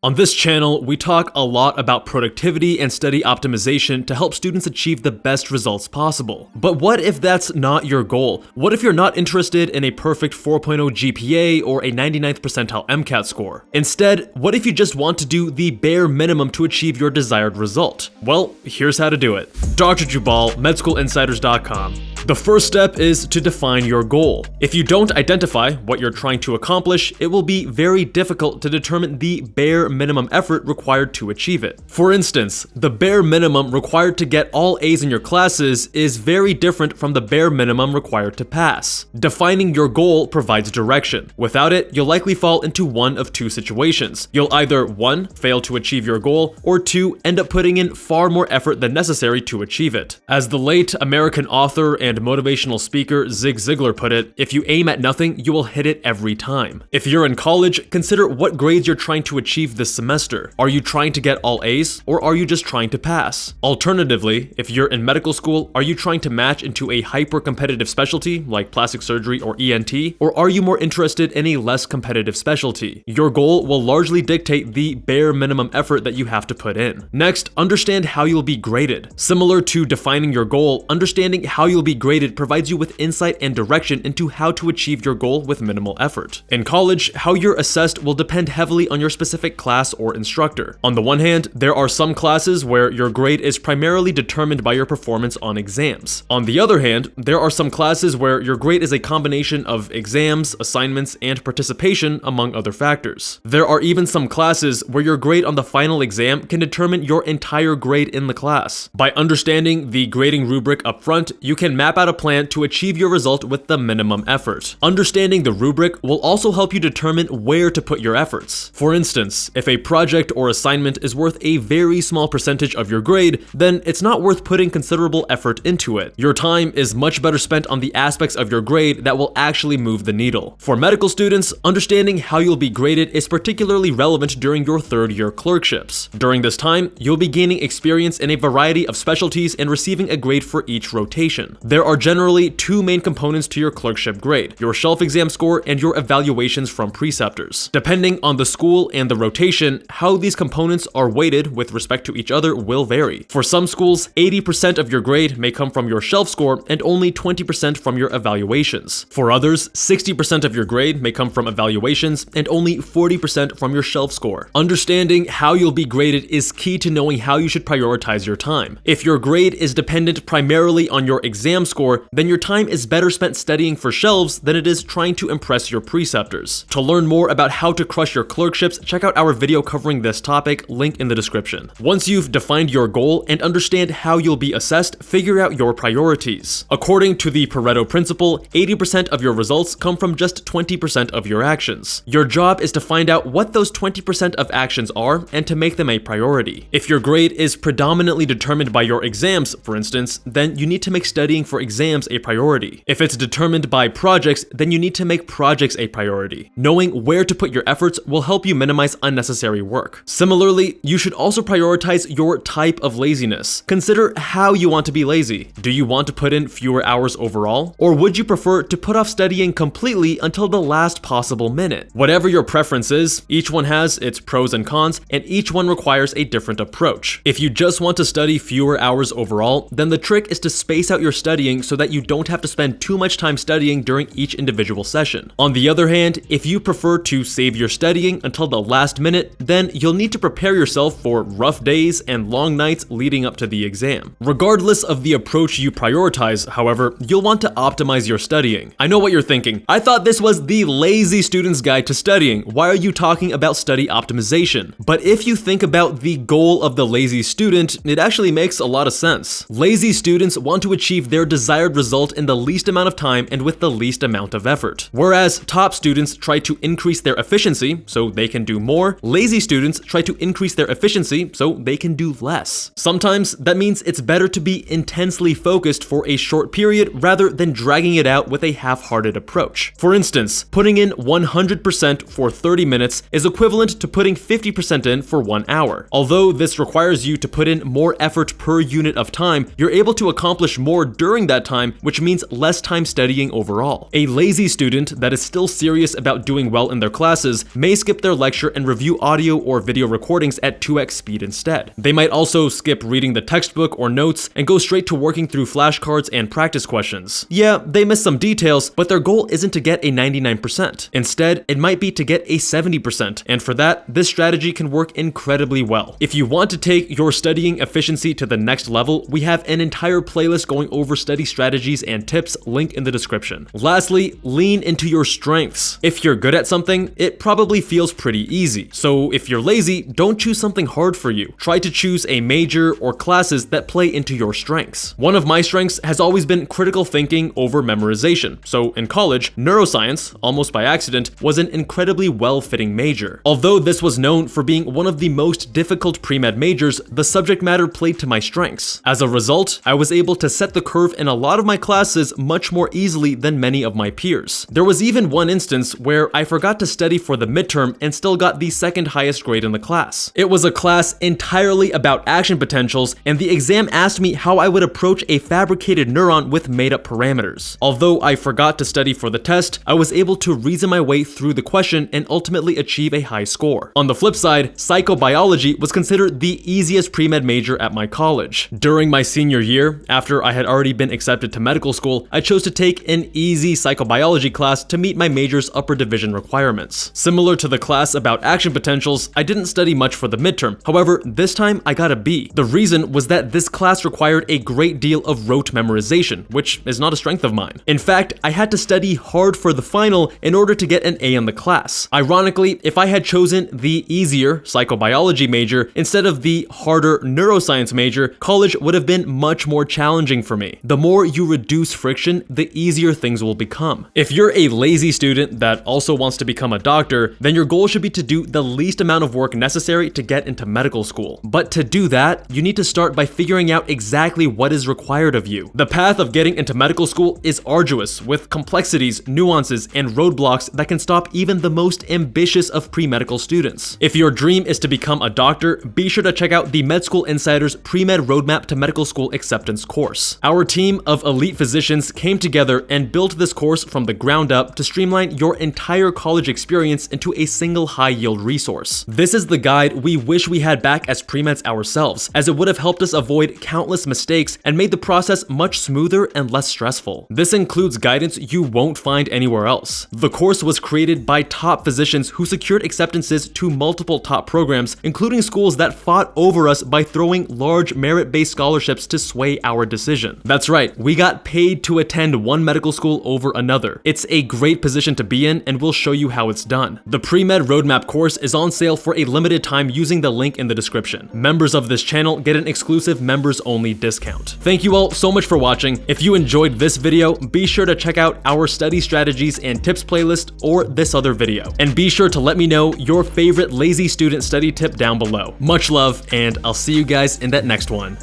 On this channel, we talk a lot about productivity and study optimization to help students achieve the best results possible. But what if that's not your goal? What if you're not interested in a perfect 4.0 GPA or a 99th percentile MCAT score? Instead, what if you just want to do the bare minimum to achieve your desired result? Well, here's how to do it. Dr. Jubal, MedSchoolInsiders.com. The first step is to define your goal. If you don't identify what you're trying to accomplish, it will be very difficult to determine the bare minimum effort required to achieve it. For instance, the bare minimum required to get all A's in your classes is very different from the bare minimum required to pass. Defining your goal provides direction. Without it, you'll likely fall into one of two situations. You'll either 1. Fail to achieve your goal, or 2. End up putting in far more effort than necessary to achieve it. As the late American author and motivational speaker Zig Ziglar put it, if you aim at nothing, you will hit it every time. If you're in college, consider what grades you're trying to achieve this semester. Are you trying to get all A's, or are you just trying to pass? Alternatively, if you're in medical school, are you trying to match into a hyper-competitive specialty like plastic surgery or ENT, or are you more interested in a less competitive specialty? Your goal will largely dictate the bare minimum effort that you have to put in. Next, understand how you'll be graded. Similar to defining your goal, understanding how you'll be graded provides you with insight and direction into how to achieve your goal with minimal effort. In college, how you're assessed will depend heavily on your specific class or instructor. On the one hand, there are some classes where your grade is primarily determined by your performance on exams. On the other hand, there are some classes where your grade is a combination of exams, assignments, and participation, among other factors. There are even some classes where your grade on the final exam can determine your entire grade in the class. By understanding the grading rubric up front, you can map out a plan to achieve your result with the minimum effort. Understanding the rubric will also help you determine where to put your efforts. For instance, if a project or assignment is worth a very small percentage of your grade, then it's not worth putting considerable effort into it. Your time is much better spent on the aspects of your grade that will actually move the needle. For medical students, understanding how you'll be graded is particularly relevant during your third-year clerkships. During this time, you'll be gaining experience in a variety of specialties and receiving a grade for each rotation. There are generally two main components to your clerkship grade: your shelf exam score and your evaluations from preceptors. Depending on the school and the rotation, how these components are weighted with respect to each other will vary. For some schools, 80% of your grade may come from your shelf score and only 20% from your evaluations. For others, 60% of your grade may come from evaluations and only 40% from your shelf score. Understanding how you'll be graded is key to knowing how you should prioritize your time. If your grade is dependent primarily on your exam score, then your time is better spent studying for shelves than it is trying to impress your preceptors. To learn more about how to crush your clerkships, check out our video covering this topic, link in the description. Once you've defined your goal and understand how you'll be assessed, figure out your priorities. According to the Pareto principle, 80% of your results come from just 20% of your actions. Your job is to find out what those 20% of actions are and to make them a priority. If your grade is predominantly determined by your exams, for instance, then you need to make studying for exams a priority. If it's determined by projects, then you need to make projects a priority. Knowing where to put your efforts will help you minimize unnecessary work. Similarly, you should also prioritize your type of laziness. Consider how you want to be lazy. Do you want to put in fewer hours overall? Or would you prefer to put off studying completely until the last possible minute? Whatever your preference is, each one has its pros and cons, and each one requires a different approach. If you just want to study fewer hours overall, then the trick is to space out your studying so that you don't have to spend too much time studying during each individual session. On the other hand, if you prefer to save your studying until the last minute, then you'll need to prepare yourself for rough days and long nights leading up to the exam. Regardless of the approach you prioritize, however, you'll want to optimize your studying. I know what you're thinking. I thought this was the lazy student's guide to studying. Why are you talking about study optimization? But if you think about the goal of the lazy student, it actually makes a lot of sense. Lazy students want to achieve their desired result in the least amount of time and with the least amount of effort. Whereas top students try to increase their efficiency so they can do more, lazy students try to increase their efficiency so they can do less. Sometimes that means it's better to be intensely focused for a short period rather than dragging it out with a half-hearted approach. For instance, putting in 100% for 30 minutes is equivalent to putting 50% in for 1 hour. Although this requires you to put in more effort per unit of time, you're able to accomplish more during during that time, which means less time studying overall. A lazy student that is still serious about doing well in their classes may skip their lecture and review audio or video recordings at 2x speed instead. They might also skip reading the textbook or notes and go straight to working through flashcards and practice questions. Yeah, they miss some details, but their goal isn't to get a 99%. Instead, it might be to get a 70%, and for that, this strategy can work incredibly well. If you want to take your studying efficiency to the next level, we have an entire playlist going over study strategies and tips, link in the description. Lastly, lean into your strengths. If you're good at something, it probably feels pretty easy. So if you're lazy, don't choose something hard for you. Try to choose a major or classes that play into your strengths. One of my strengths has always been critical thinking over memorization. So in college, neuroscience, almost by accident, was an incredibly well-fitting major. Although this was known for being one of the most difficult pre-med majors, the subject matter played to my strengths. As a result, I was able to set the curve in a lot of my classes much more easily than many of my peers. There was even one instance where I forgot to study for the midterm and still got the second highest grade in the class. It was a class entirely about action potentials, and the exam asked me how I would approach a fabricated neuron with made-up parameters. Although I forgot to study for the test, I was able to reason my way through the question and ultimately achieve a high score. On the flip side, psychobiology was considered the easiest pre-med major at my college. During my senior year, after I had already been accepted to medical school, I chose to take an easy psychobiology class to meet my major's upper division requirements. Similar to the class about action potentials, I didn't study much for the midterm. However, this time I got a B. The reason was that this class required a great deal of rote memorization, which is not a strength of mine. In fact, I had to study hard for the final in order to get an A in the class. Ironically, if I had chosen the easier psychobiology major instead of the harder neuroscience major, college would have been much more challenging for me. The more you reduce friction, the easier things will become. If you're a lazy student that also wants to become a doctor, then your goal should be to do the least amount of work necessary to get into medical school. But to do that, you need to start by figuring out exactly what is required of you. The path of getting into medical school is arduous, with complexities, nuances, and roadblocks that can stop even the most ambitious of pre-medical students. If your dream is to become a doctor, be sure to check out the Med School Insider's Pre-Med Roadmap to Medical School Acceptance course. Our team of elite physicians came together and built this course from the ground up to streamline your entire college experience into a single high-yield resource. This is the guide we wish we had back as pre-meds ourselves, as it would have helped us avoid countless mistakes and made the process much smoother and less stressful. This includes guidance you won't find anywhere else. The course was created by top physicians who secured acceptances to multiple top programs, including schools that fought over us by throwing large merit-based scholarships to sway our decision. That's right, we got paid to attend one medical school over another. It's a great position to be in, and we'll show you how it's done. The Pre-Med Roadmap course is on sale for a limited time using the link in the description. Members of this channel get an exclusive members-only discount. Thank you all so much for watching. If you enjoyed this video, be sure to check out our study strategies and tips playlist or this other video. And be sure to let me know your favorite lazy student study tip down below. Much love, and I'll see you guys in that next one.